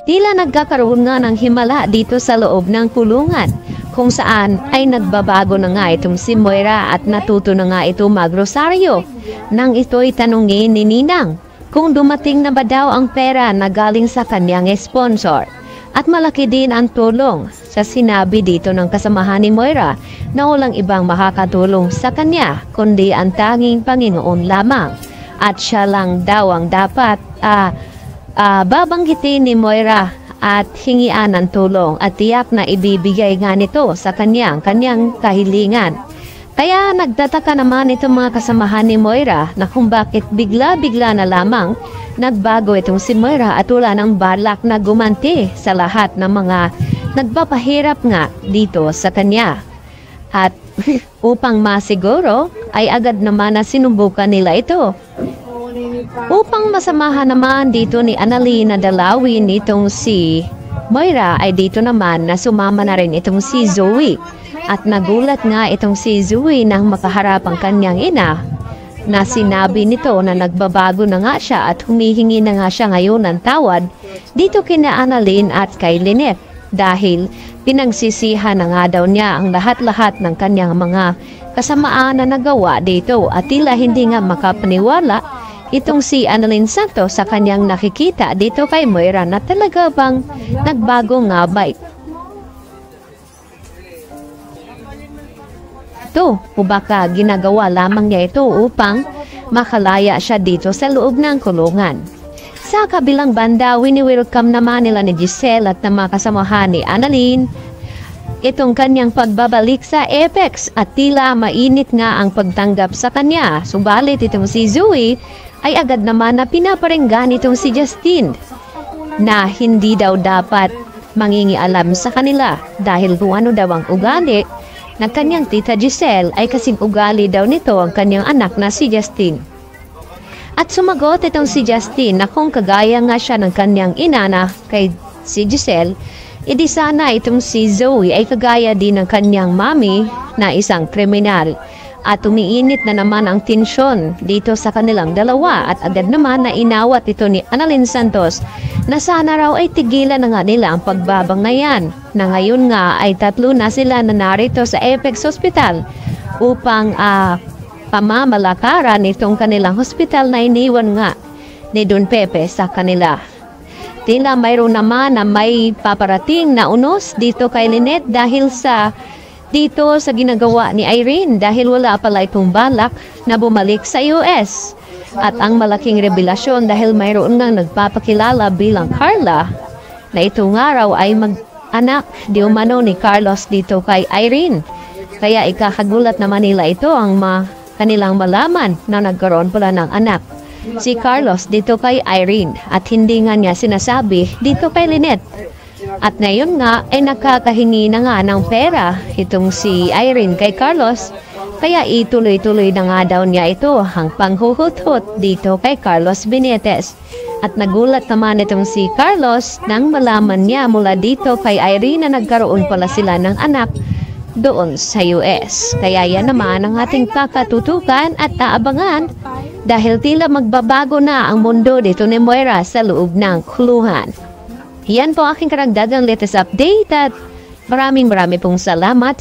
Tila nagkakaroon nga ng himala dito sa loob ng kulungan, kung saan ay nagbabago na nga itong si Moira at natuto na nga ito magrosaryo. Nang ito'y tanungin ni Ninang kung dumating na ba daw ang pera na galing sa kanyang sponsor. At malaki din ang tulong sa sinabi dito ng kasamahan ni Moira na walang ibang makakatulong sa kanya kundi ang tanging Panginoon lamang. At siya lang daw ang dapat babanggitin ni Moira at hingian ng tulong at tiyak na ibibigay nga nito sa kanyang kahilingan. Kaya nagtataka naman itong mga kasamahan ni Moira na kung bakit bigla-bigla na lamang nagbago itong si Moira at wala ng balak na gumanti sa lahat ng mga nagpapahirap nga dito sa kanya. At upang masiguro ay agad naman na sinubukan nila ito. Upang masamahan naman dito ni Annalyn na dalawin itong si Moira ay dito naman na sumama na rin itong si Zoe. At nagulat nga itong si Zoe nang makaharap ang kanyang ina na sinabi nito na nagbabago na nga siya at humihingi na nga siya ngayon ng tawad dito kina Annalyn at kay Lynette dahil pinagsisihan na nga daw niya ang lahat-lahat ng kanyang mga kasamaan na nagawa dito at tila hindi nga makapaniwala itong si Annalyn Santos sa kanyang nakikita dito kay Moira na talaga bang nagbago nga ba ito o baka ginagawa lamang niya ito upang makalaya siya dito sa loob ng kulungan. Sa kabilang banda, wini-welcome naman nila ni Giselle at ng mga kasamahan ni Annalyn itong kanyang pagbabalik sa Apex at tila mainit nga ang pagtanggap sa kanya. Subalit itong si Zoe ay agad naman na pinaparinggan itong si Justin na hindi daw dapat mangingialam sa kanila dahil kung ano daw ang ugali na kanyang tita Giselle ay kasing ugali daw nito ang kanyang anak na si Justin. At sumagot itong si Justin na kung kagaya nga siya ng kanyang ina na kay si Giselle, edi sana itong si Zoe ay kagaya din ng kanyang mami na isang kriminal. At umiinit na naman ang tensyon dito sa kanilang dalawa at agad naman na inawat ito ni Annalyn Santos na sana raw ay tigilan na nga nila ang pagbabangayan na ngayon nga ay 3 na sila na narito sa Apex Hospital upang pamamalakaran itong kanilang hospital na iniwan nga ni Don Pepe sa kanila. Tila mayroon naman na may paparating na unos dito kay Lynette dahil sa ginagawa ni Irene dahil wala pala itong balak na bumalik sa US. At ang malaking revelasyon dahil mayroon nang nagpapakilala bilang Carla na itong araw ay mag-anak di umano ni Carlos dito kay Irene. Kaya ikakagulat naman nila ito ang kanilang malaman na nagkaroon pala ng anak si Carlos dito kay Irene at hindi nga niya sinasabi dito kay Lynette. At ngayon nga ay nakakahingi na nga ng pera itong si Irene kay Carlos kaya ituloy-tuloy na nga daw niya ito ang panghuhut-hut dito kay Carlos Benitez. At nagulat naman itong si Carlos nang malaman niya mula dito kay Irene na nagkaroon pala sila ng anak doon sa US. Kaya yan naman ang ating kakatutukan at naabangan dahil tila magbabago na ang mundo dito ni Moira sa loob ng kulungan. Yan po aking karagdagang latest update at maraming pong salamat.